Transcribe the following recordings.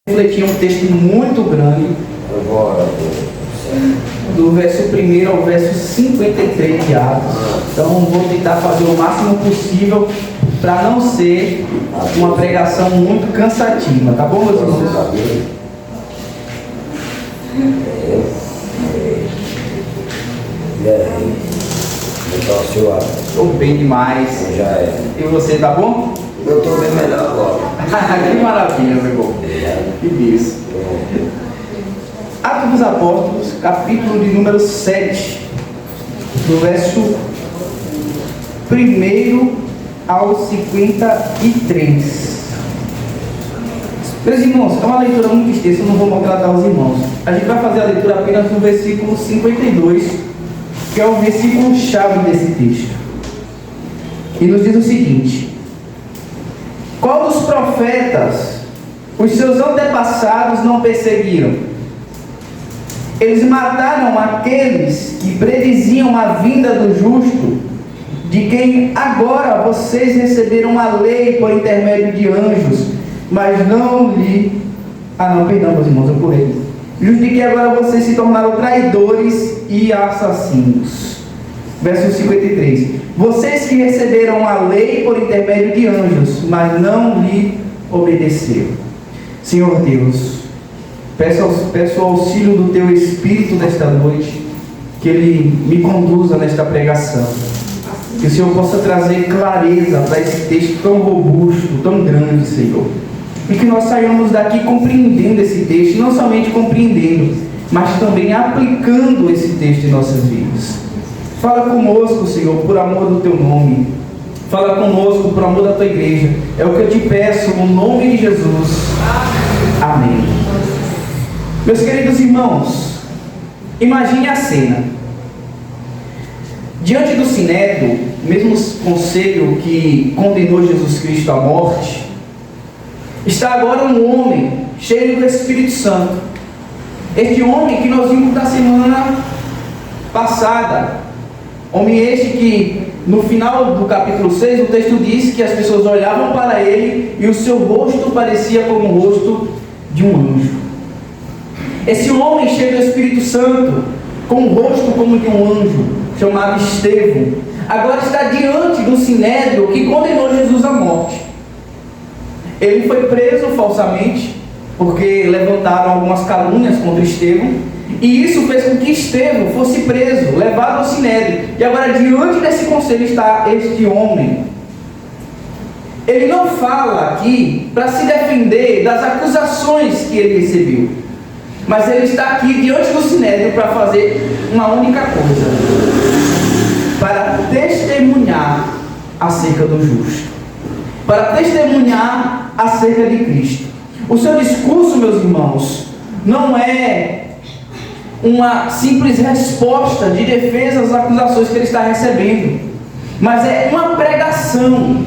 refletir um texto muito grande, do verso 1 ao verso 53 de Atos. Então vou tentar fazer o máximo possível para não ser uma pregação muito cansativa, tá bom, meus irmãos? Estou bem demais. Já é. E você, tá bom? Eu estou bem melhor agora. Que maravilha, meu irmão. Que isso. Atos dos Apóstolos, capítulo de número 7, do verso 1 ao 53. Meus irmãos, é uma leitura muito extensa, eu não vou maltratar os irmãos. A gente vai fazer a leitura apenas no versículo 52, que é o versículo chave desse texto. E nos diz o seguinte: qual dos profetas os seus antepassados não perseguiram? Eles mataram aqueles que prediziam a vinda do justo, de quem agora vocês receberam a lei por intermédio de anjos, mas não lhe... perdão, meus irmãos, eu pulei. Justo de que agora vocês se tornaram traidores e assassinos. Verso 53. Vocês que receberam a lei por intermédio de anjos, mas não lhe obedeceram. Senhor Deus, peço o auxílio do Teu Espírito nesta noite, que Ele me conduza nesta pregação. Que o Senhor possa trazer clareza para esse texto tão robusto, tão grande, Senhor. E que nós saiamos daqui compreendendo esse texto, não somente compreendendo, mas também aplicando esse texto em nossas vidas. Fala conosco, Senhor, por amor do Teu nome. Fala conosco por amor da Tua igreja. É o que eu te peço, no nome de Jesus. Amém. Meus queridos irmãos, imagine a cena. Diante do Sinédrio, mesmo conselho que condenou Jesus Cristo à morte, está agora um homem cheio do Espírito Santo. Este homem que nós vimos na semana passada. Homem este que no final do capítulo 6 o texto diz que as pessoas olhavam para ele e o seu rosto parecia como o rosto de um anjo. Esse homem cheio do Espírito Santo, com o rosto como de um anjo, chamado Estevão, agora está diante do Sinédrio que condenou Jesus à morte. Ele foi preso falsamente, porque levantaram algumas calúnias contra Estevão, e isso fez com que Estevão fosse preso, levado ao Sinédrio. E agora diante desse conselho está este homem. Ele não fala aqui para se defender das acusações que ele recebeu, mas ele está aqui diante do Sinédrio para fazer uma única coisa: para testemunhar acerca do justo, para testemunhar acerca de Cristo. O seu discurso, meus irmãos, não é uma simples resposta de defesa às acusações que ele está recebendo, mas é uma pregação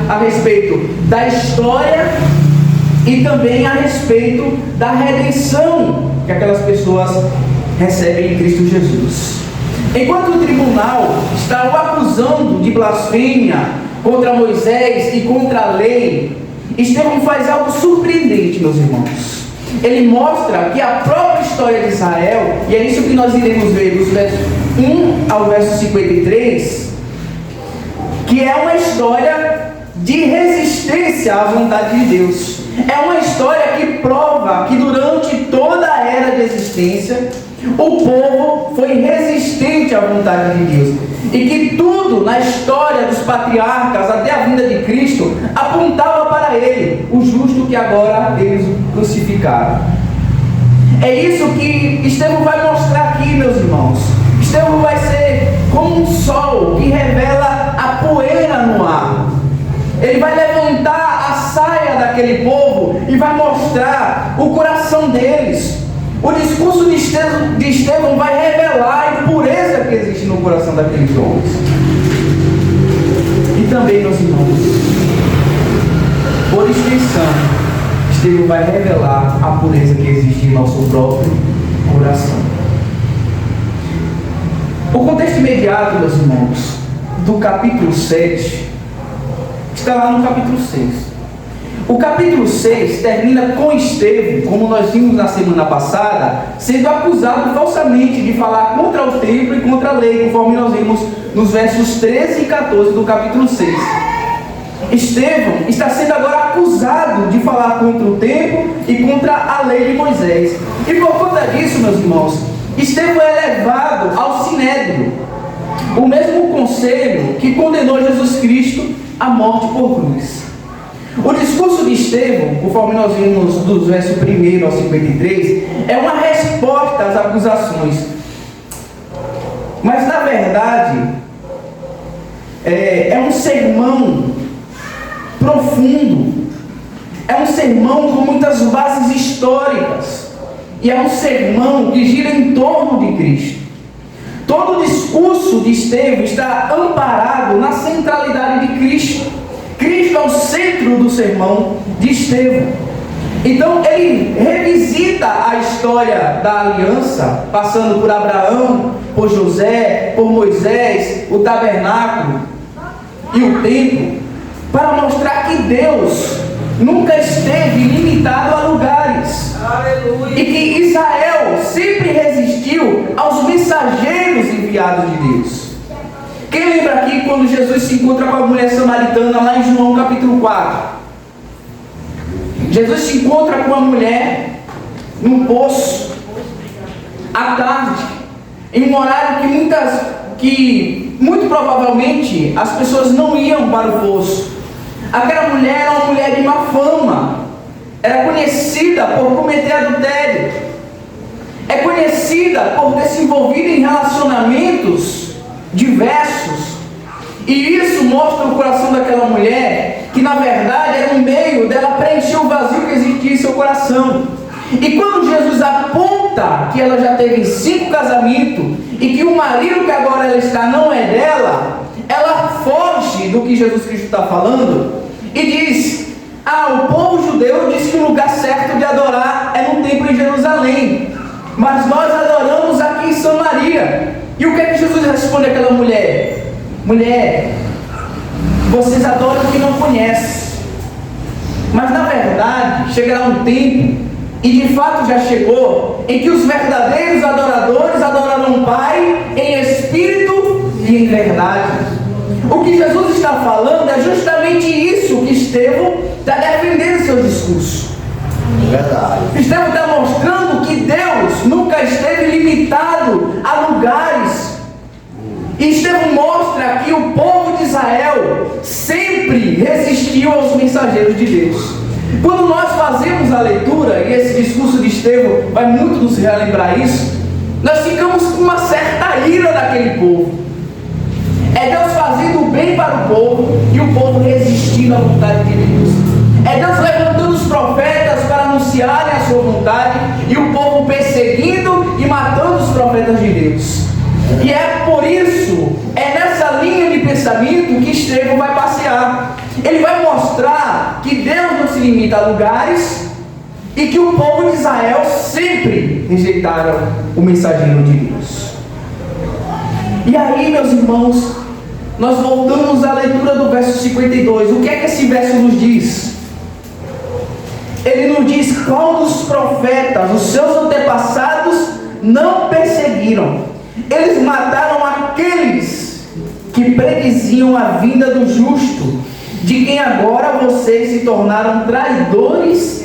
a respeito da história e também a respeito da redenção que aquelas pessoas recebem em Cristo Jesus. Enquanto o tribunal está o acusando de blasfêmia contra Moisés e contra a lei, Estevão faz algo surpreendente, meus irmãos. Ele mostra que a própria história de Israel, e é isso que nós iremos ver dos versos 1 ao verso 53, que é uma história de resistência à vontade de Deus. É uma história que prova que durante toda a era de existência, o povo foi resistente à vontade de Deus. E que tudo na história dos patriarcas, até a vinda de Cristo, apontava para ele, o justo que agora eles crucificaram. É isso que Estevão vai mostrar aqui, meus irmãos. Estevão vai ser como um sol que revela a poeira no ar. Ele vai levantar a saia daquele povo e vai mostrar o coração deles. O discurso de Estevão vai revelar a impureza que existe no coração daqueles homens. E também, meus irmãos, por extensão, Estevão vai revelar a pureza que existe em nosso próprio coração. O contexto imediato, meus irmãos, do capítulo 7 está lá no capítulo 6. O capítulo 6 termina com Estevão, como nós vimos na semana passada, sendo acusado falsamente de falar contra o templo e contra a lei, conforme nós vimos nos versos 13 e 14 do capítulo 6. Estevão está sendo agora acusado de falar contra o templo e contra a lei de Moisés. E por conta disso, meus irmãos, Estevão é levado ao Sinédrio, o mesmo conselho que condenou Jesus Cristo à morte por cruz. O discurso de Estevão, conforme nós vimos dos versos 1 ao 53, é uma resposta às acusações. Mas, na verdade, é um sermão profundo, é um sermão com muitas bases históricas, e é um sermão que gira em torno de Cristo. Todo o discurso de Estevão está amparado na centralidade de Cristo. Cristo é o centro do sermão de Estevão. Então ele revisita a história da aliança, passando por Abraão, por José, por Moisés, o tabernáculo e o templo, para mostrar que Deus nunca esteve limitado a lugares. Aleluia. E que Israel sempre resistiu aos mensageiros enviados de Deus. Quem lembra aqui quando Jesus se encontra com a mulher samaritana lá em João capítulo 4? Jesus se encontra com a mulher num poço à tarde, em um horário que muito provavelmente as pessoas não iam para o poço. Aquela mulher era uma mulher de má fama, era conhecida por cometer adultério, é conhecida por ter se envolvido em relacionamentos diversos, e isso mostra o coração daquela mulher, que na verdade era um meio dela preencher o vazio que existia em seu coração. E quando Jesus aponta que ela já teve 5 casamentos e que o marido que agora ela está não é dela, ela foge do que Jesus Cristo está falando e diz: o povo judeu diz que o lugar certo de adorar é no templo em Jerusalém, mas nós adoramos aqui em Samaria. E o que é que Jesus responde àquela mulher? Mulher, vocês adoram o que não conhecem, mas na verdade chegará um tempo, e de fato já chegou, em que os verdadeiros adoradores adorarão o Pai em espírito e em verdade. O que Jesus está falando é justamente isso que Estevão está defendendo em seu discurso. Verdade. Estevão está mostrando que Deus nunca esteve limitado a lugares. E Estevão mostra que o povo de Israel sempre resistiu aos mensageiros de Deus. Quando nós fazemos a leitura, e esse discurso de Estevão vai muito nos relembrar isso, nós ficamos com uma certa ira daquele povo. É Deus fazendo o bem para o povo e o povo resistindo à vontade de Deus. É Deus levantando os profetas para anunciarem a sua vontade e o povo perseguindo e matando os profetas de Deus. E é por isso, é nessa linha de pensamento que Estevão vai passear. Ele vai mostrar que Deus não se limita a lugares e que o povo de Israel sempre rejeitaram o mensageiro de Deus. E aí, meus irmãos, nós voltamos à leitura do verso 52. O que é que esse verso nos diz? Ele nos diz qual dos profetas os seus antepassados não perseguiram. Eles mataram aqueles que prediziam a vinda do justo, de quem agora vocês se tornaram traidores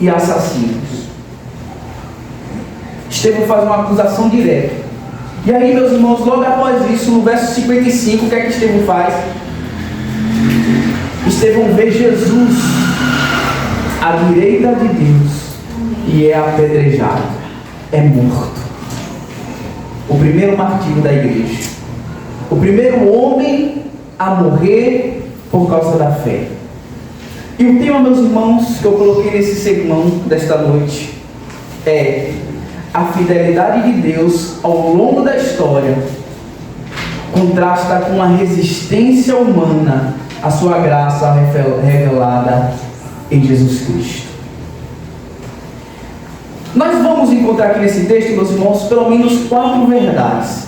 e assassinos. Estevão faz uma acusação direta. E aí, meus irmãos, logo após isso, no verso 55, o que é que Estevão faz? Estevão vê Jesus à direita de Deus e é apedrejado, é morto. O primeiro martírio da igreja, o primeiro homem a morrer por causa da fé. E o tema, meus irmãos, que eu coloquei nesse sermão desta noite é: a fidelidade de Deus ao longo da história contrasta com a resistência humana à sua graça revelada em Jesus Cristo. Nós vamos encontrar aqui nesse texto, meus irmãos, pelo menos 4 verdades.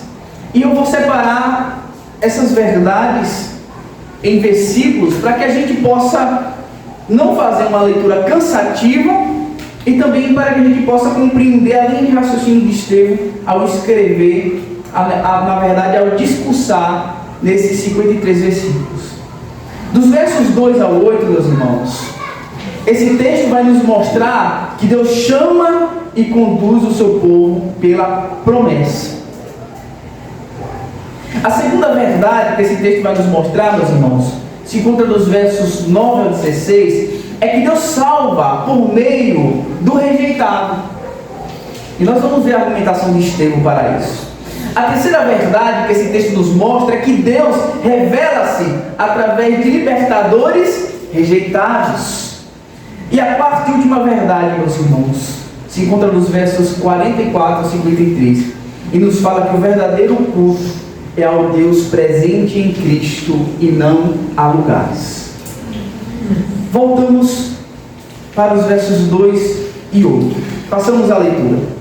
E eu vou separar essas verdades em versículos para que a gente possa não fazer uma leitura cansativa e também para que a gente possa compreender a linha de raciocínio de Estevão ao escrever, na verdade, ao discursar nesses 53 versículos. Dos versos 2 ao 8, meus irmãos, esse texto vai nos mostrar que Deus chama e conduz o seu povo pela promessa. A segunda verdade que esse texto vai nos mostrar, meus irmãos, se encontra dos versos 9 ao 16, é que Deus salva por meio do rejeitado. E nós vamos ver a argumentação de Estevão para isso. A terceira verdade que esse texto nos mostra é que Deus revela-se através de libertadores rejeitados. E a quarta e última verdade, meus irmãos, se encontra nos versos 44 a 53 e nos fala que o verdadeiro culto é ao Deus presente em Cristo e não a lugares. Voltamos para os versos 2 e 8. Passamos a leitura.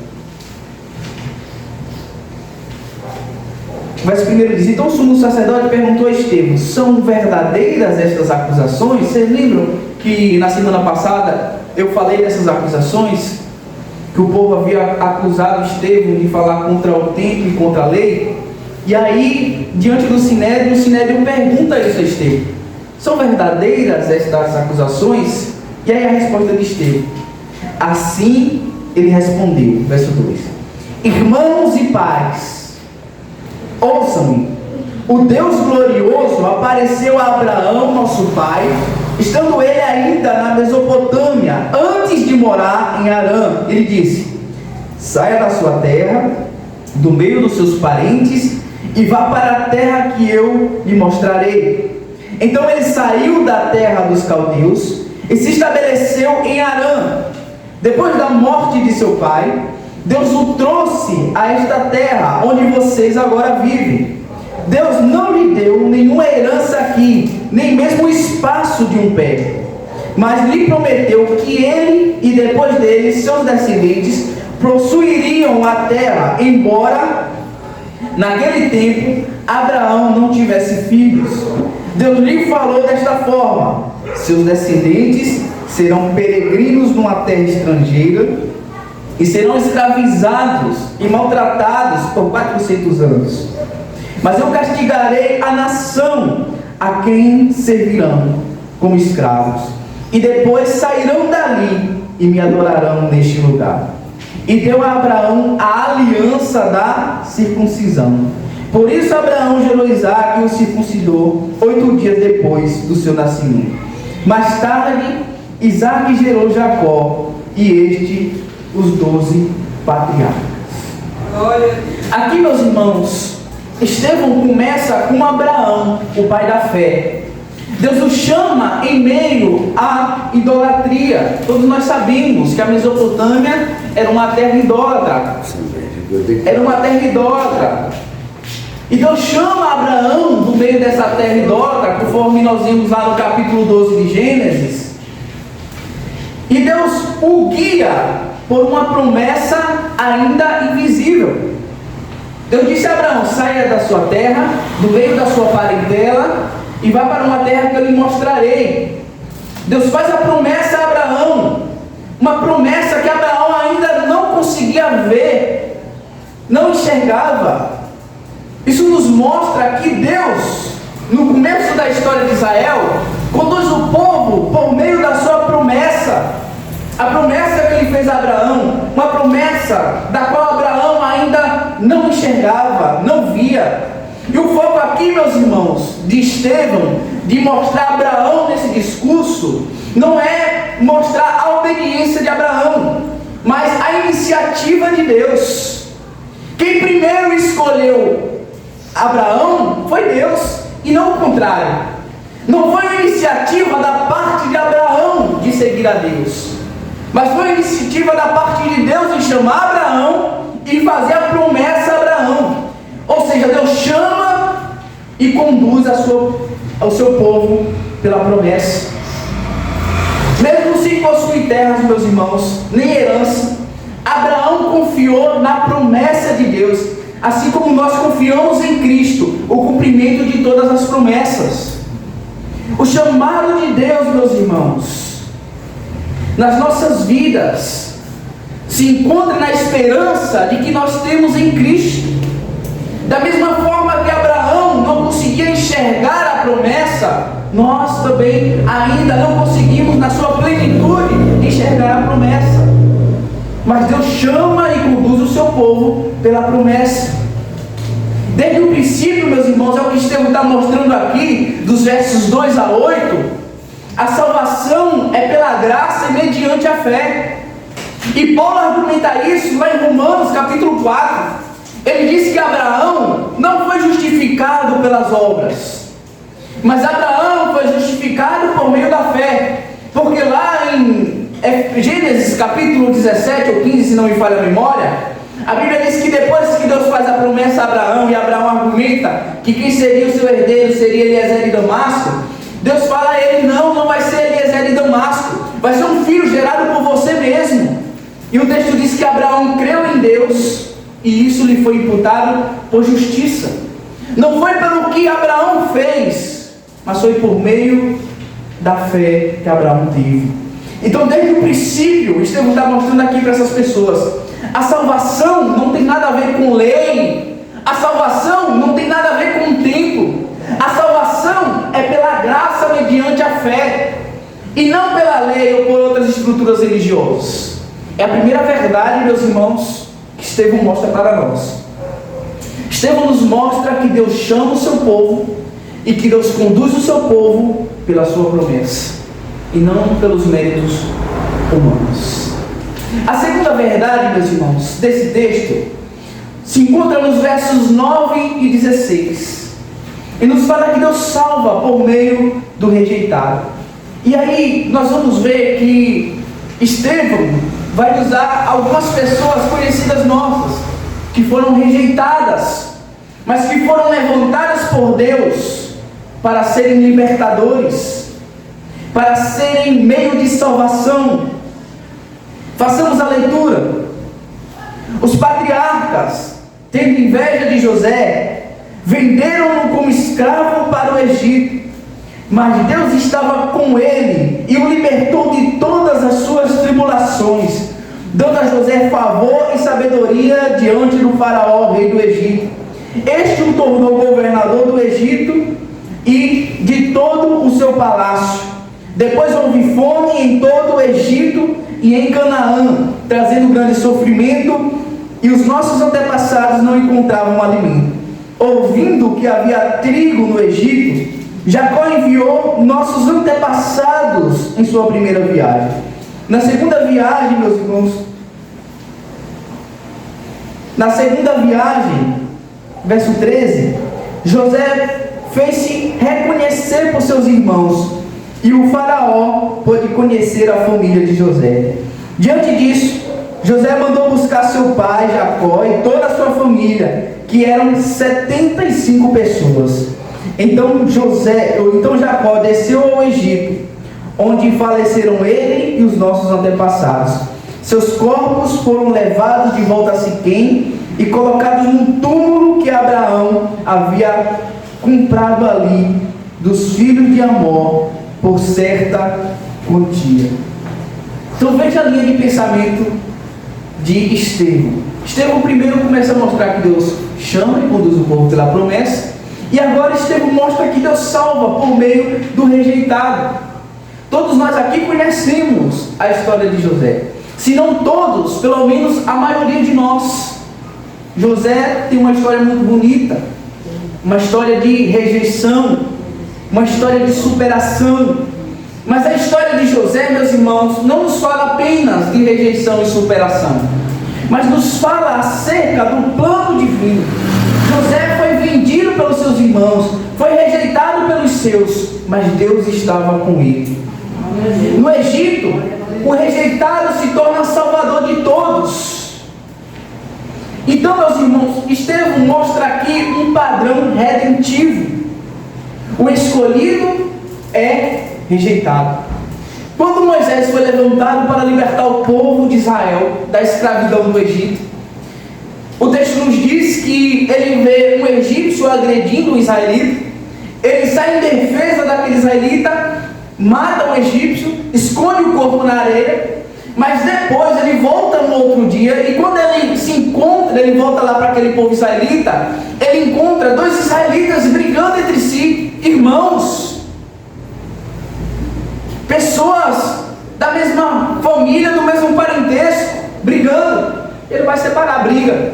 O verso 1 diz: então o sumo sacerdote perguntou a Estevão: são verdadeiras estas acusações? Vocês lembram que na semana passada eu falei dessas acusações? Que o povo havia acusado Estevão de falar contra o templo e contra a lei? E aí, diante do Sinédrio, o Sinédrio pergunta isso a Estevão: são verdadeiras estas acusações? E aí a resposta de Estevão: assim ele respondeu, verso 2: irmãos e pais, ouçam-me. O Deus glorioso apareceu a Abraão, nosso pai, estando ele ainda na Mesopotâmia, antes de morar em Harã. Ele disse: saia da sua terra, do meio dos seus parentes, e vá para a terra que eu lhe mostrarei. Então ele saiu da terra dos caldeus e se estabeleceu em Harã. Depois da morte de seu pai, Deus o trouxe a esta terra onde vocês agora vivem. Deus não lhe deu nenhuma herança aqui, nem mesmo o espaço de um pé, mas lhe prometeu que ele e depois dele, seus descendentes, possuiriam a terra, embora naquele tempo Abraão não tivesse filhos. Deus lhe falou desta forma: seus descendentes serão peregrinos numa terra estrangeira e serão escravizados e maltratados por 400 anos. Mas eu castigarei a nação a quem servirão como escravos, e depois sairão dali e me adorarão neste lugar. E deu a Abraão a aliança da circuncisão. Por isso Abraão gerou Isaque e o circuncidou 8 dias depois do seu nascimento. Mais tarde, Isaque gerou Jacó, e este os 12 patriarcas. Aqui, meus irmãos, Estevão começa com Abraão, o pai da fé. Deus o chama em meio à idolatria. Todos nós sabemos que a Mesopotâmia era uma terra idólatra. Era uma terra idólatra. E Deus chama Abraão do meio dessa terra idólatra, conforme nós vimos lá no capítulo 12 de Gênesis. E Deus o guia por uma promessa ainda invisível. Deus disse a Abraão: saia da sua terra, do meio da sua parentela, e vá para uma terra que eu lhe mostrarei. Deus faz a promessa a Abraão, uma promessa que Abraão ainda não conseguia ver, não enxergava. Isso nos mostra que Deus, no começo da história de Israel, conduz o povo por meio da sua promessa. A promessa que ele fez a Abraão, uma promessa da qual Abraão ainda não enxergava, não via. E o foco aqui, meus irmãos, de Estevão, de mostrar Abraão nesse discurso, não é mostrar a obediência de Abraão, mas a iniciativa de Deus. Quem primeiro escolheu Abraão foi Deus, e não o contrário. Não foi a iniciativa da parte de Abraão de seguir a Deus, mas foi a iniciativa da parte de Deus em chamar Abraão e fazer a promessa a Abraão. Ou seja, Deus chama e conduz ao seu povo pela promessa. Mesmo sem possuir terras, meus irmãos, nem herança, Abraão confiou na promessa de Deus, assim como nós confiamos em Cristo, o cumprimento de todas as promessas. O chamado de Deus, meus irmãos, nas nossas vidas se encontra na esperança de que nós temos em Cristo. Da mesma forma que Abraão não conseguia enxergar a promessa, nós também ainda não conseguimos na sua plenitude enxergar a promessa. Mas Deus chama e conduz o seu povo pela promessa. Desde o princípio, meus irmãos, é o que Estevão está mostrando aqui, dos versos 2 a 8, a salvação é pela graça e mediante a fé. E Paulo argumenta isso lá em Romanos capítulo 4. Ele diz que Abraão não foi justificado pelas obras, mas Abraão foi justificado por meio da fé. Porque lá em Gênesis capítulo 17 ou 15, se não me falha a memória, a Bíblia diz que depois que Deus faz a promessa a Abraão, e Abraão argumenta que quem seria o seu herdeiro seria Eliezer de Damasco, Deus fala a ele: não vai ser Eliezer de Damasco, vai ser um filho gerado por você mesmo. E o texto diz que Abraão creu em Deus, e isso lhe foi imputado por justiça. Não foi pelo que Abraão fez, mas foi por meio da fé que Abraão teve. Então, desde o princípio, Estevão está mostrando aqui para essas pessoas: a salvação não tem nada a ver com lei, a salvação não tem nada a ver com o tempo, a salvação é pela graça mediante a fé, e não pela lei ou por outras estruturas religiosas. É a primeira verdade, meus irmãos, que Estevão mostra para nós. Estevão nos mostra que Deus chama o seu povo e que Deus conduz o seu povo pela sua promessa e não pelos méritos humanos. A segunda verdade, meus irmãos, desse texto se encontra nos versos 9 e 16 e nos fala que Deus salva por meio do rejeitado. E aí nós vamos ver que Estevão vai usar algumas pessoas conhecidas nossas, que foram rejeitadas, mas que foram levantadas por Deus para serem libertadores, para serem meio de salvação. Façamos a leitura. Os patriarcas, tendo inveja de José, venderam-no como escravo para o Egito. Mas Deus estava com ele e o libertou de todas as suas tribulações, dando a José favor e sabedoria diante do faraó, rei do Egito. Este o tornou governador do Egito e de todo o seu palácio. Depois houve fome em todo o Egito e em Canaã, trazendo grande sofrimento, e os nossos antepassados não encontravam alimento. Ouvindo que havia trigo no Egito, Jacó enviou nossos antepassados em sua primeira viagem. Na segunda viagem, meus irmãos, na segunda viagem, verso 13, José fez-se reconhecer por seus irmãos, e o faraó pôde conhecer a família de José. Diante disso, José mandou buscar seu pai Jacó e toda a sua família, que eram 75 pessoas. Então Jacó desceu ao Egito, onde faleceram ele e os nossos antepassados. Seus corpos foram levados de volta a Siquém e colocados num túmulo que Abraão havia comprado ali dos filhos de Amor por certa quantia. Então veja a linha de pensamento de Estevão. Estevão primeiro começa a mostrar que Deus chama e conduz o povo pela promessa, e agora Estevão mostra que Deus salva por meio do rejeitado. Todos nós aqui conhecemos a história de José. Se não todos, pelo menos a maioria de nós. José tem uma história muito bonita, uma história de rejeição, uma história de superação. Mas a história de José, meus irmãos, não nos fala apenas de rejeição e superação, mas nos fala acerca do plano divino. José foi vendido pelos seus irmãos, foi rejeitado pelos seus, mas Deus estava com ele. No Egito, o rejeitado se torna salvador de todos. Então, meus irmãos, Estevão mostra aqui um padrão redentivo. O escolhido é rejeitado. Quando Moisés foi levantado para libertar o povo de Israel da escravidão do Egito, o texto nos diz que ele vê um egípcio agredindo um israelita, ele sai em defesa daquele israelita mata o egípcio, esconde o corpo na areia, mas depois ele volta no outro dia, e quando ele se encontra, ele volta lá para aquele povo israelita, ele encontra dois israelitas brigando entre si, irmãos, pessoas da mesma família, do mesmo parentesco, brigando. Ele vai separar a briga,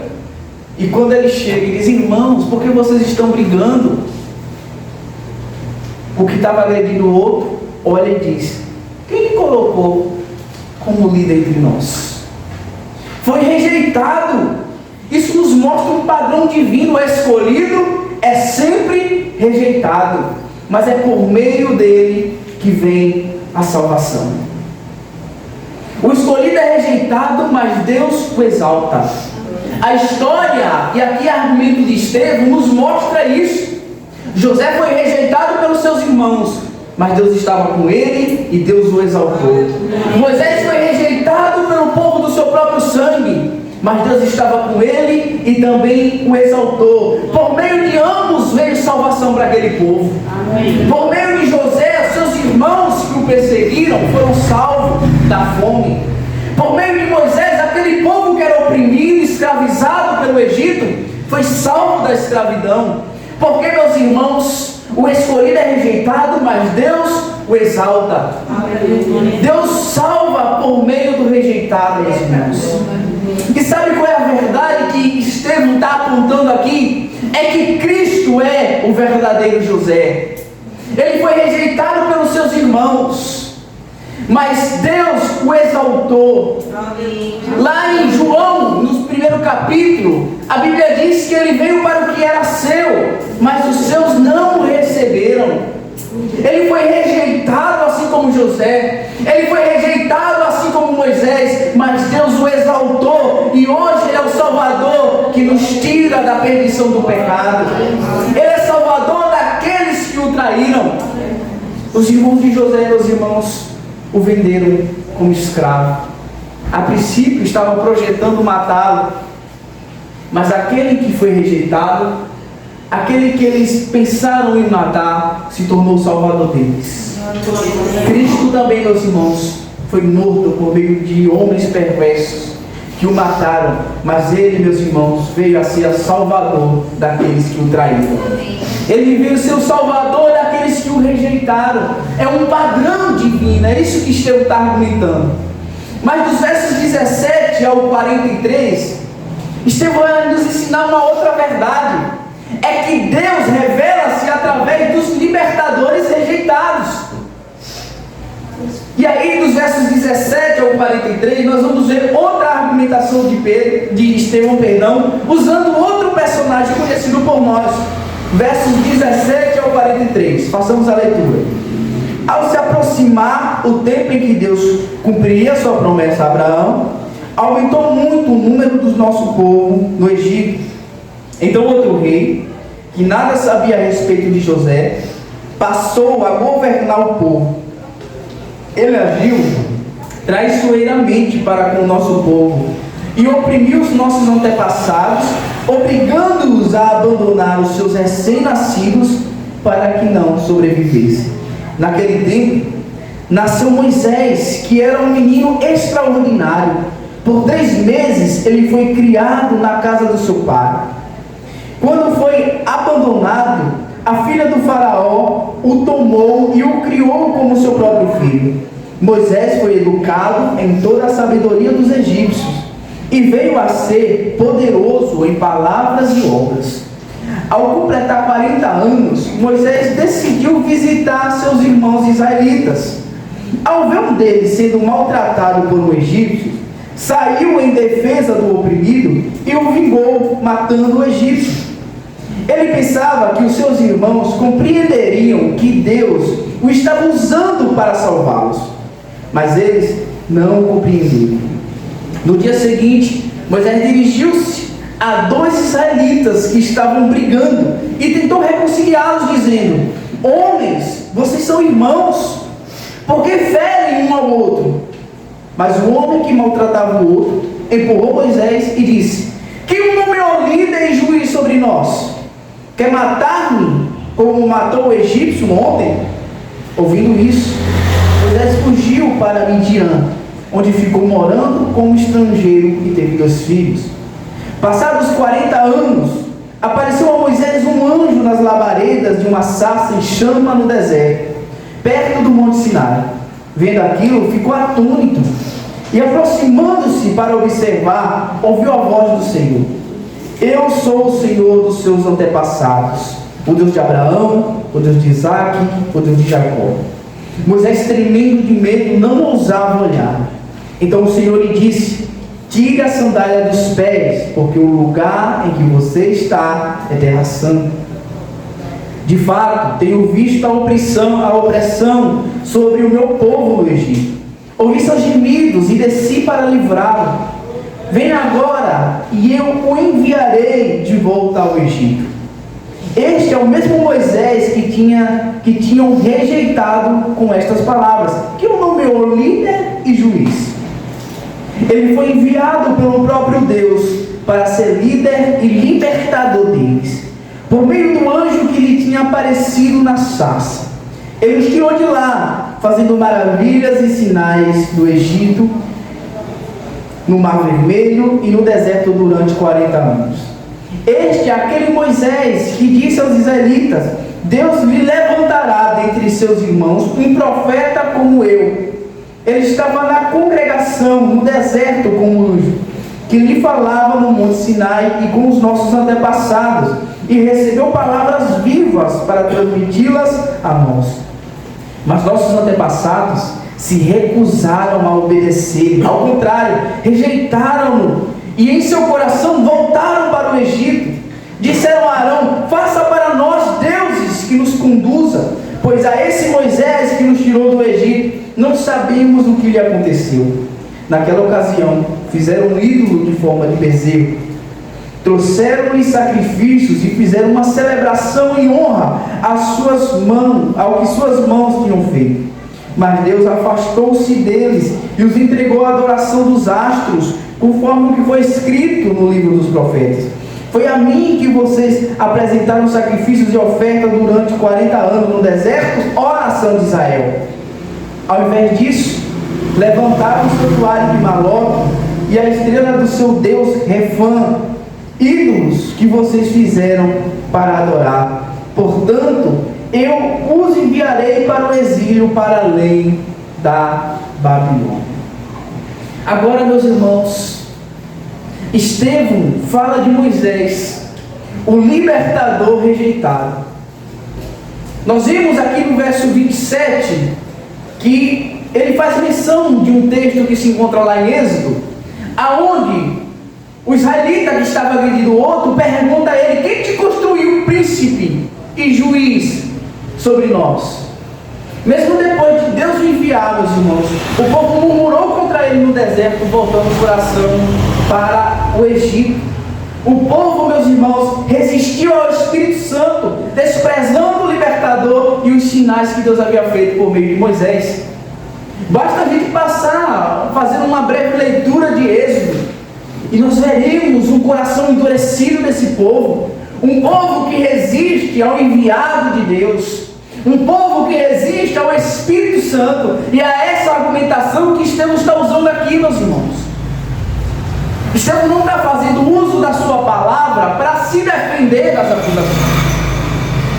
e quando ele chega e diz: irmãos, por que vocês estão brigando? O que estava agredindo o outro olha e diz: quem lhe colocou como líder entre nós? Foi rejeitado. Isso nos mostra um padrão divino. O escolhido é sempre rejeitado, mas é por meio dele que vem a salvação. O escolhido é rejeitado, mas Deus o exalta. A história, e aqui argumento de Estevão, nos mostra isso. José foi rejeitado pelos seus irmãos, mas Deus estava com ele e Deus o exaltou. Moisés foi rejeitado pelo povo do seu próprio sangue, mas Deus estava com ele e também o exaltou. Por meio de ambos veio salvação para aquele povo. Por meio de José, seus irmãos que o perseguiram foram salvos da fome. Por meio de Moisés, aquele povo que era oprimido, escravizado pelo Egito, foi salvo da escravidão. Porque, meus irmãos, o escolhido é rejeitado, mas Deus o exalta. Deus salva por meio do rejeitado, meus irmãos. E sabe qual é a verdade que Estevão está apontando aqui? É que Cristo é o verdadeiro José. Ele foi rejeitado pelos seus irmãos, mas Deus o exaltou. Lá em João, no primeiro capítulo, a Bíblia diz que ele veio para o que era seu, mas os seus não o receberam. Ele foi rejeitado assim como José, ele foi rejeitado assim como Moisés, mas Deus o exaltou, e hoje ele é o Salvador que nos tira da perdição do pecado. Ele é Salvador daqueles que o traíram. Os irmãos de José, meus irmãos, o venderam como escravo. A princípio estavam projetando matá-lo, mas aquele que foi rejeitado, aquele que eles pensaram em matar, se tornou o salvador deles. Cristo também, meus irmãos, foi morto por meio de homens perversos que o mataram, mas ele, meus irmãos, veio a ser o salvador daqueles que o traíram. Ele veio ser o salvador daqueles que o rejeitaram. É um padrão divino, é isso que Estevão está argumentando. Mas dos versos 17 ao 43, Estevão vai nos ensinar uma outra verdade. É que Deus revela-se através dos libertadores rejeitados. E aí, dos versos 17 ao 43, nós vamos ver outra argumentação de Estevão, usando outro personagem conhecido por nós. Versos 17 ao 43. Façamos a leitura. Ao se aproximar o tempo em que Deus cumpriria sua promessa a Abraão, aumentou muito o número do nosso povo no Egito. Então outro rei, que nada sabia a respeito de José, passou a governar o povo. Ele agiu traiçoeiramente para com o nosso povo e oprimiu os nossos antepassados, obrigando-os a abandonar os seus recém-nascidos para que não sobrevivessem. Naquele tempo, nasceu Moisés, que era um menino extraordinário. Por 3 meses ele foi criado na casa do seu pai. Quando foi abandonado, a filha do faraó o tomou e o criou como seu próprio filho. Moisés foi educado em toda a sabedoria dos egípcios e veio a ser poderoso em palavras e obras. Ao completar 40 anos, Moisés decidiu visitar seus irmãos israelitas. Ao ver um deles sendo maltratado por um egípcio, saiu em defesa do oprimido e o vingou, matando o egípcio. Ele pensava que os seus irmãos compreenderiam que Deus o estava usando para salvá-los, mas eles não o compreenderam. No dia seguinte, Moisés dirigiu-se a 2 israelitas que estavam brigando e tentou reconciliá-los, dizendo: homens, vocês são irmãos, por que ferem um ao outro? Mas o homem que maltratava o outro empurrou Moisés e disse: quem o nomeou líder e juiz sobre nós? Quer matar-me como matou o egípcio ontem? Ouvindo isso, Moisés fugiu para Midian, onde ficou morando como estrangeiro e teve 2 filhos. Passados 40 anos, apareceu a Moisés um anjo nas labaredas de uma sarça em chama no deserto, perto do Monte Sinai. Vendo aquilo, ficou atônito e, aproximando-se para observar, ouviu a voz do Senhor: Eu sou o Senhor dos seus antepassados, o Deus de Abraão, o Deus de Isaque, o Deus de Jacó. Moisés, tremendo de medo, não ousava olhar. Então o Senhor lhe disse: Tire a sandália dos pés, porque o lugar em que você está é terra santa. De fato, tenho visto a opressão sobre o meu povo no Egito. Ouvi seus gemidos e desci para livrá-lo. Venha agora e eu o enviarei de volta ao Egito. Este é o mesmo Moisés que tinham rejeitado com estas palavras, que o nomeou líder e juiz. Ele foi enviado pelo próprio Deus para ser líder e libertador deles, por meio do anjo que lhe tinha aparecido na sarça. Ele os tirou de lá, fazendo maravilhas e sinais do Egito, no Mar Vermelho e no deserto durante 40 anos. Este é aquele Moisés que disse aos israelitas: Deus lhe levantará dentre seus irmãos um profeta como eu. Ele estava na congregação, no deserto, com o anjo, que lhe falava no Monte Sinai e com os nossos antepassados, e recebeu palavras vivas para transmiti-las a nós. Mas nossos antepassados se recusaram a obedecer, ao contrário, rejeitaram-no, e em seu coração voltaram para o Egito. Disseram a Arão: Faça para nós deuses que nos conduza, pois a esse Moisés que nos tirou do Egito não sabemos o que lhe aconteceu. Naquela ocasião, fizeram um ídolo de forma de bezerro, trouxeram-lhe sacrifícios e fizeram uma celebração em honra ao que suas mãos tinham feito. Mas Deus afastou-se deles e os entregou à adoração dos astros, conforme o que foi escrito no livro dos profetas. Foi a mim que vocês apresentaram sacrifícios e ofertas durante 40 anos no deserto, ó nação de Israel. Ao invés disso, levantaram o santuário de Maloque e a estrela do seu Deus Refã, ídolos que vocês fizeram para adorar. Portanto, eu os enviarei para o exílio, para além da Babilônia. Agora, meus irmãos, Estevão fala de Moisés, o libertador rejeitado. Nós vimos aqui no verso 27 que ele faz menção de um texto que se encontra lá em Êxodo, aonde o israelita que estava agredindo o outro pergunta a ele: Quem te construiu príncipe e juiz sobre nós? Mesmo depois de Deus o enviar, meus irmãos, o povo murmurou contra ele no deserto, voltando o coração para o Egito. O povo, meus irmãos, resistiu ao Espírito Santo, desprezando o libertador e os sinais que Deus havia feito por meio de Moisés. Basta a gente passar, fazendo uma breve leitura de Êxodo, e nós veremos um coração endurecido desse povo, um povo que resiste ao enviado de Deus, um povo que resiste ao Espírito Santo e a essa argumentação que Estevão está usando aqui, meus irmãos. Estevão não está fazendo uso da sua palavra para se defender das acusações.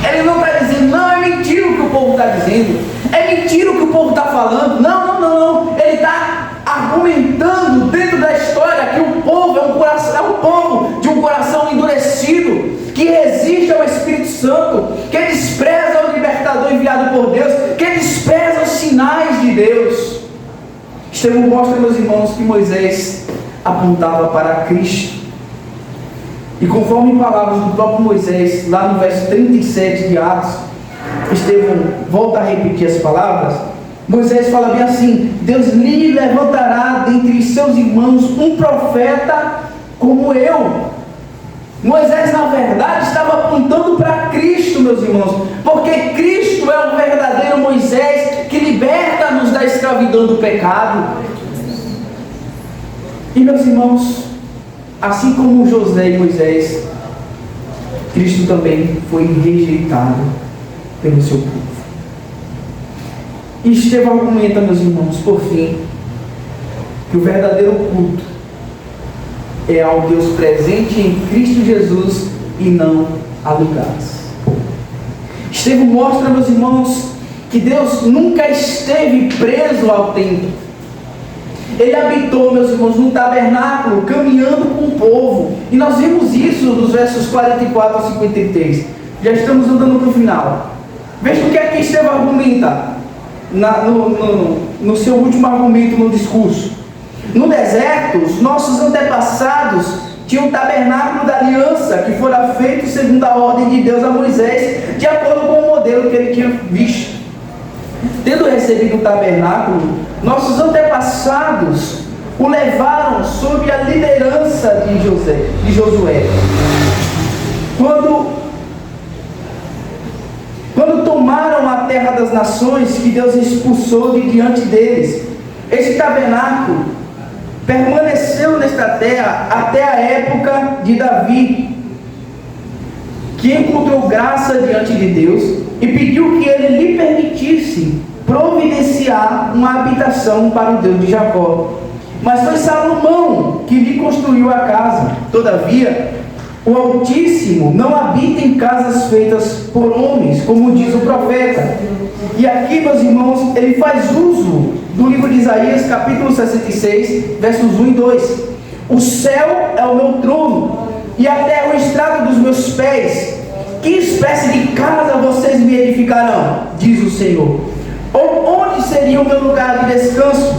Ele não está dizendo: não, é mentira o que o povo está dizendo, é mentira o que o povo está falando. Não. Ele está argumentando dentro da história que o povo é um povo de um coração endurecido, que resiste ao Espírito Santo, que despreza o libertador enviado por Deus, que despreza os sinais de Deus. Estevão mostra, meus irmãos, que Moisés apontava para Cristo. E conforme palavras do próprio Moisés, lá no verso 37 de Atos, Estevão volta a repetir as palavras. Moisés fala bem assim: Deus lhe levantará dentre seus irmãos um profeta como eu. Moisés, na verdade, estava apontando para Cristo, meus irmãos, porque Cristo é o verdadeiro Moisés que liberta-nos da escravidão do pecado. E, meus irmãos, assim como José e Moisés, Cristo também foi rejeitado pelo seu povo. E Estevão argumenta, meus irmãos, por fim, que o verdadeiro culto é ao Deus presente em Cristo Jesus e não a lugares. Estevão mostra, meus irmãos, que Deus nunca esteve preso ao templo. Ele habitou, meus irmãos, num tabernáculo, caminhando com o povo. E nós vimos isso dos versos 44 a 53. Já estamos andando para o final. Veja o que é que Estevão argumenta no seu último argumento no discurso. No deserto, os nossos antepassados tinham um tabernáculo da aliança que fora feito segundo a ordem de Deus a Moisés, de acordo com o modelo que ele tinha visto. Tendo recebido o tabernáculo, nossos antepassados o levaram sob a liderança de Josué. Quando tomaram a terra das nações que Deus expulsou de diante deles, este tabernáculo permaneceu nesta terra até a época de Davi, que encontrou graça diante de Deus e pediu que ele lhe permitisse providenciar uma habitação para o Deus de Jacó. Mas foi Salomão que lhe construiu a casa. Todavia, o Altíssimo não habita em casas feitas por homens, como diz o profeta. E aqui, meus irmãos, ele faz uso do livro de Isaías, capítulo 66, versos 1 e 2. O céu é o meu trono, e a terra o estrado dos meus pés. Que espécie de casa vocês me edificarão? Diz o Senhor. Ou onde seria o meu lugar de descanso?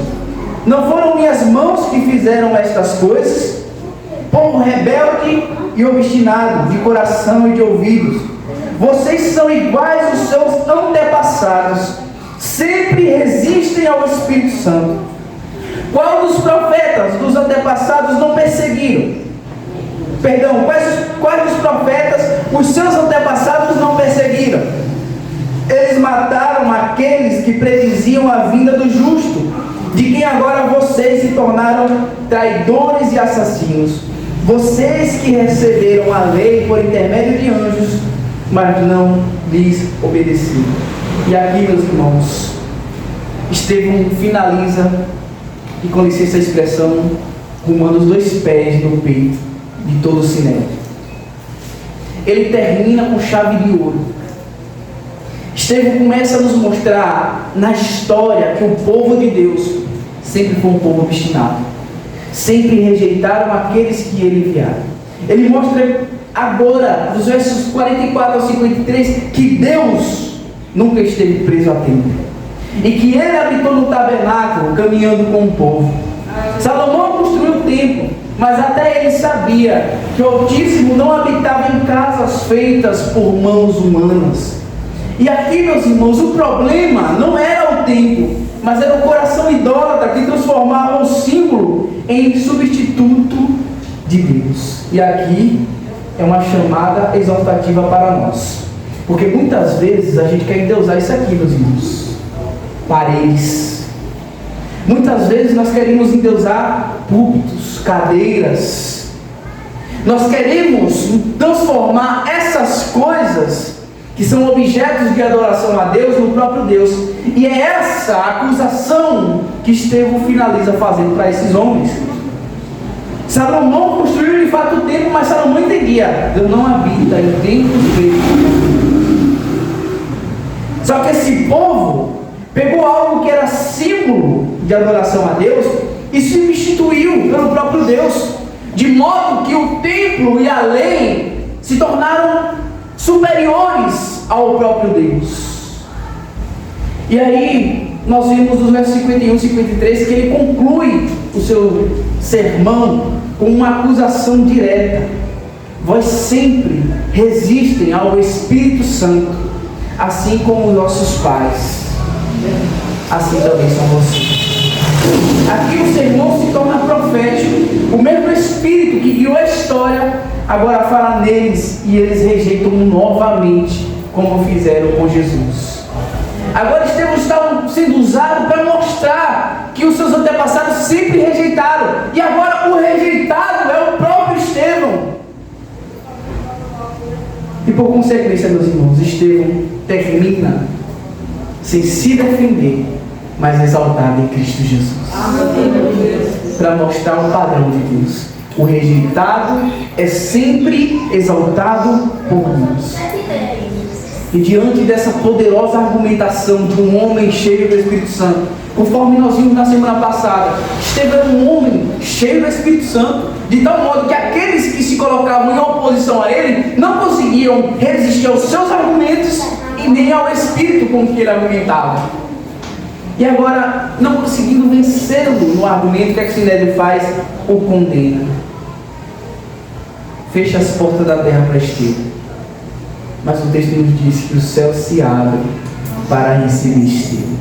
Não foram minhas mãos que fizeram estas coisas? Povo rebelde e obstinado, de coração e de ouvidos, vocês são iguais aos seus antepassados, sempre resistem ao Espírito Santo. Qual dos profetas dos antepassados não perseguiram? Quais dos profetas os seus antepassados não perseguiram? Eles mataram aqueles que prediziam a vinda do justo, de quem agora vocês se tornaram traidores e assassinos. Vocês que receberam a lei por intermédio de anjos, mas não lhes obedeceram. E aqui, meus irmãos, Estevão finaliza, e com licença a expressão, rumando os dois pés no peito de todo o sinédrio. Ele termina com chave de ouro. Estevão começa a nos mostrar na história que o povo de Deus sempre foi um povo obstinado. Sempre rejeitaram aqueles que ele enviara. Ele mostra agora, nos versos 44 ao 53, que Deus nunca esteve preso a templo, e que ele habitou no tabernáculo, caminhando com o povo. Salomão construiu o templo, mas até ele sabia que o Altíssimo não habitava em casas feitas por mãos humanas. E aqui, meus irmãos, o problema não era o templo, mas era o coração idólatra que transformava o símbolo em substituto de Deus. E aqui é uma chamada exaltativa para nós, porque muitas vezes a gente quer endeusar isso aqui, meus irmãos: paredes. Muitas vezes nós queremos endeusar púlpitos, cadeiras. Nós queremos transformar essas coisas que são objetos de adoração a Deus no próprio Deus. E é essa a acusação que Estevão finaliza fazendo para esses homens. Salomão construiu de fato o templo, mas Salomão entendia: Deus não habita em templos feitos. Só que esse povo pegou algo que era símbolo de adoração a Deus e substituiu pelo próprio Deus, de modo que o templo e a lei se tornaram superiores ao próprio Deus. E aí nós vimos nos versos 51 e 53 que ele conclui o seu sermão com uma acusação direta: vós sempre resistem ao Espírito Santo, assim como nossos pais, assim também são vocês. Aqui o sermão se torna profético. O mesmo Espírito que guiou a história agora fala neles, e eles rejeitam novamente, como fizeram com Jesus. Agora Estevão está sendo usado para mostrar que os seus antepassados sempre rejeitaram, e agora o rejeitado é o próprio Estevão. E por consequência, meus irmãos, Estevão termina sem se defender, mas exaltada em Cristo Jesus. Para mostrar o padrão de Deus. O rejeitado é sempre exaltado por Deus. E diante dessa poderosa argumentação de um homem cheio do Espírito Santo, conforme nós vimos na semana passada, Estevão era um homem cheio do Espírito Santo, de tal modo que aqueles que se colocavam em oposição a ele não conseguiam resistir aos seus argumentos e nem ao Espírito com que ele argumentava. E agora, não conseguindo vencê-lo no argumento, o que é que Sinédrio faz? O condena. Fecha as portas da terra para Estevão. Mas o texto nos diz que o céu se abre para receber Estevão.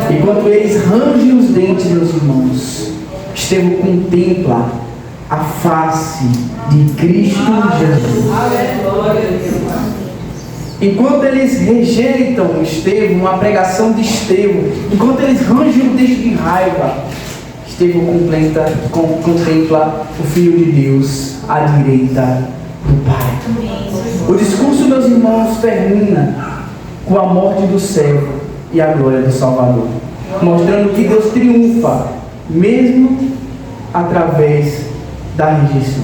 E quando eles rangem os dentes, meus irmãos, Estevão contempla a face de Cristo Jesus. Enquanto eles rejeitam Estevão, a pregação de Estevão, enquanto eles rangem o dente de raiva, Estevão contempla o Filho de Deus à direita do Pai. O discurso, meus irmãos, termina com a morte do servo e a glória do Salvador, mostrando que Deus triunfa, mesmo através da rejeição.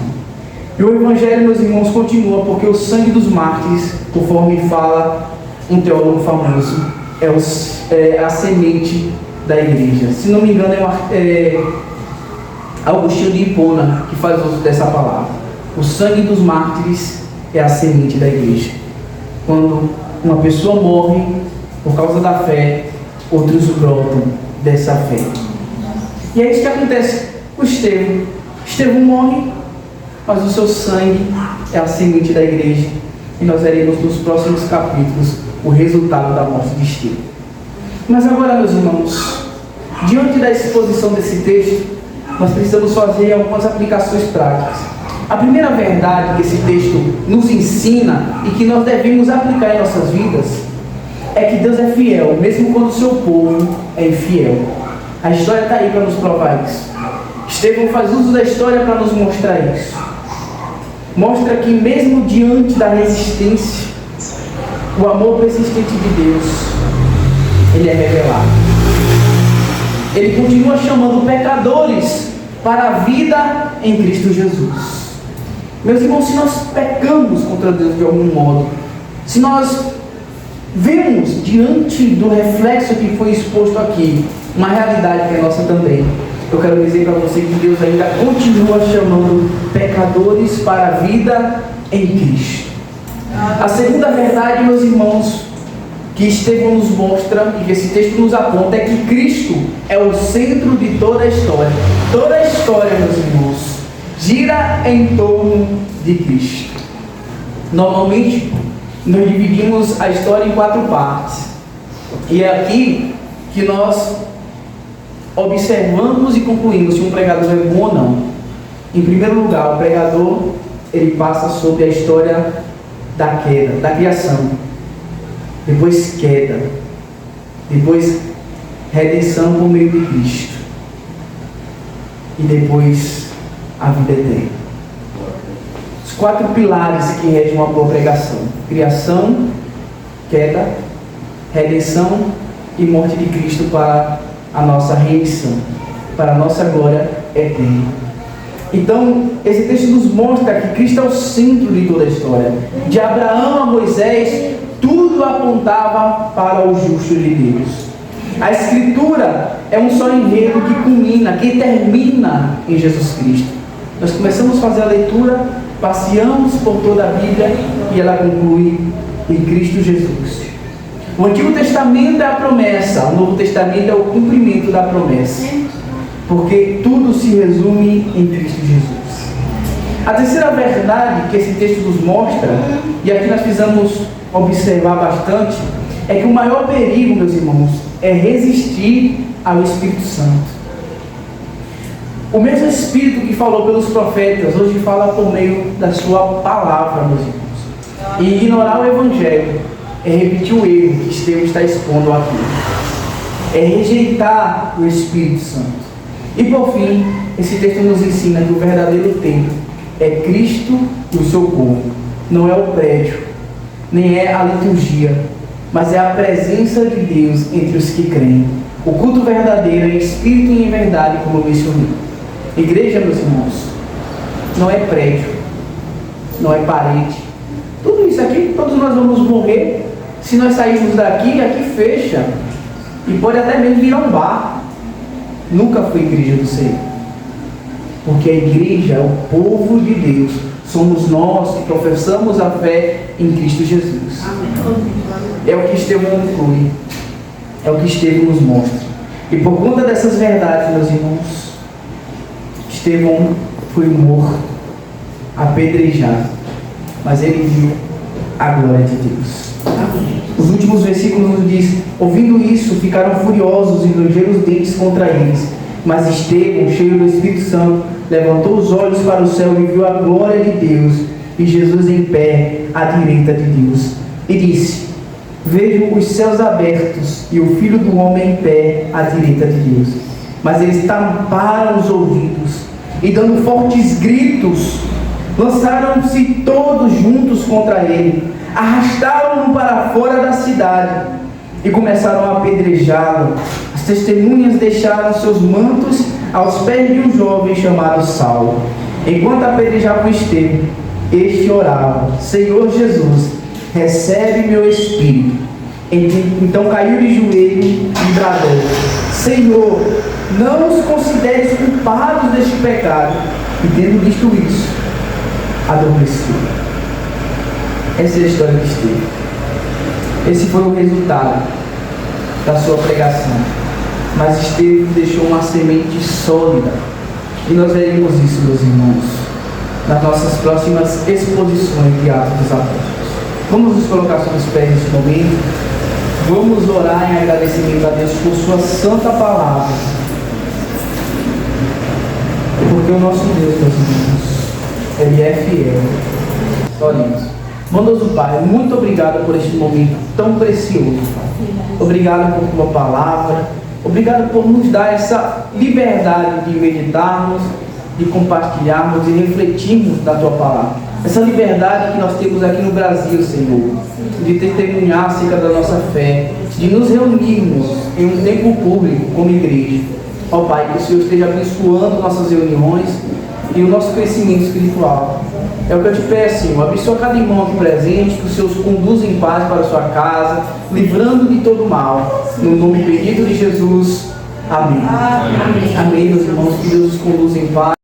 E o Evangelho, meus irmãos, continua, porque o sangue dos mártires, conforme fala um teólogo famoso, é a semente da igreja. Se não me engano, é Agostinho de Hipona que faz uso dessa palavra. O sangue dos mártires é a semente da igreja. Quando uma pessoa morre por causa da fé, outros brotam dessa fé. E é isso que acontece com Estevão. Estevão morre, mas o seu sangue é a semente da igreja. E nós veremos nos próximos capítulos o resultado da morte de Estevão. Mas agora, meus irmãos, diante da exposição desse texto, nós precisamos fazer algumas aplicações práticas. A primeira verdade que esse texto nos ensina e que nós devemos aplicar em nossas vidas é que Deus é fiel, mesmo quando o seu povo é infiel. A história está aí para nos provar isso. Estevão faz uso da história para nos mostrar isso. Mostra que mesmo diante da resistência, o amor persistente de Deus, ele é revelado. Ele continua chamando pecadores para a vida em Cristo Jesus. Meus irmãos, se nós pecamos contra Deus de algum modo, se nós vemos diante do reflexo que foi exposto aqui, uma realidade que é nossa também, eu quero dizer para você que Deus ainda continua chamando pecadores para a vida em Cristo. A segunda verdade, meus irmãos, que Estevão nos mostra e que esse texto nos aponta, é que Cristo é o centro de toda a história. Toda a história, meus irmãos, gira em torno de Cristo. Normalmente, nós dividimos a história em 4 partes. E é aqui que nós observamos e concluímos se um pregador é bom ou não. Em primeiro lugar, o pregador, ele passa sobre a história da queda, da criação. Depois queda. Depois redenção por meio de Cristo. E depois a vida eterna. Os 4 pilares que regem uma boa pregação: criação, queda, redenção e morte de Cristo para a nossa remissão, para a nossa glória eterna. Então, esse texto nos mostra que Cristo é o centro de toda a história. De Abraão a Moisés, tudo apontava para o justo de Deus. A Escritura é um só enredo que culmina, que termina em Jesus Cristo. Nós começamos a fazer a leitura, passeamos por toda a Bíblia e ela conclui em Cristo Jesus. O Antigo Testamento é a promessa, o Novo Testamento é o cumprimento da promessa, porque tudo se resume em Cristo Jesus. A terceira verdade que esse texto nos mostra, e aqui nós precisamos observar bastante, é que o maior perigo, meus irmãos, é resistir ao Espírito Santo. O mesmo Espírito que falou pelos profetas, hoje fala por meio da sua palavra, meus irmãos. E ignorar o Evangelho é repetir o erro que Estevão está expondo aqui. É rejeitar o Espírito Santo. E por fim, esse texto nos ensina que o verdadeiro templo é Cristo e o seu povo. Não é o prédio, nem é a liturgia, mas é a presença de Deus entre os que creem. O culto verdadeiro é espírito e em verdade, como eu mencionei. Igreja, meus irmãos, não é prédio, não é parede. Tudo isso aqui, todos nós vamos morrer. Se nós sairmos daqui, aqui fecha. E pode até mesmo virar um bar. Nunca foi igreja do Senhor. Porque a igreja é o povo de Deus. Somos nós que professamos a fé em Cristo Jesus. É o que Estevão conclui. É o que Estevão nos mostra. E por conta dessas verdades, meus irmãos, Estevão foi morto, apedrejado. Mas ele viu a glória de Deus. Os últimos versículos nos diz: ouvindo isso, ficaram furiosos e rangeram os dentes contra eles. Mas Estevão, cheio do Espírito Santo, levantou os olhos para o céu e viu a glória de Deus e Jesus em pé à direita de Deus. E disse: vejo os céus abertos e o Filho do Homem em pé à direita de Deus. Mas eles tamparam os ouvidos e, dando fortes gritos, lançaram-se todos juntos contra ele, arrastaram-no para fora da cidade e começaram a apedrejá-lo. As testemunhas deixaram seus mantos aos pés de um jovem chamado Saulo. Enquanto apedrejavam Estevão, este orava: Senhor Jesus, recebe meu espírito. Então caiu de joelho e bradou: Senhor, não os consideres culpados deste pecado. E tendo visto isso, adormeceu. Essa é a história de Estevão. Esse foi o resultado da sua pregação. Mas Estevão deixou uma semente sólida. E nós veremos isso, meus irmãos, nas nossas próximas exposições de Atos dos Apóstolos. Vamos nos colocar sobre os pés neste momento. Vamos orar em agradecimento a Deus por sua santa palavra. Porque o nosso Deus, meus irmãos, Ele é fiel. Oremos. Bondoso Pai, muito obrigado por este momento tão precioso, Pai. Obrigado por tua palavra. Obrigado por nos dar essa liberdade de meditarmos, de compartilharmos e refletirmos da tua palavra. Essa liberdade que nós temos aqui no Brasil, Senhor, de testemunhar acerca da nossa fé, de nos reunirmos em um tempo público como igreja. Ó Pai, que o Senhor esteja abençoando nossas reuniões e o nosso crescimento espiritual. É o que eu te peço, Senhor. Abençoa cada irmão aqui presente, que o Senhor os conduza em paz para a sua casa, livrando de todo mal. No nome bendito de Jesus. Amém. Amém, meus irmãos. Que Deus os conduza em paz.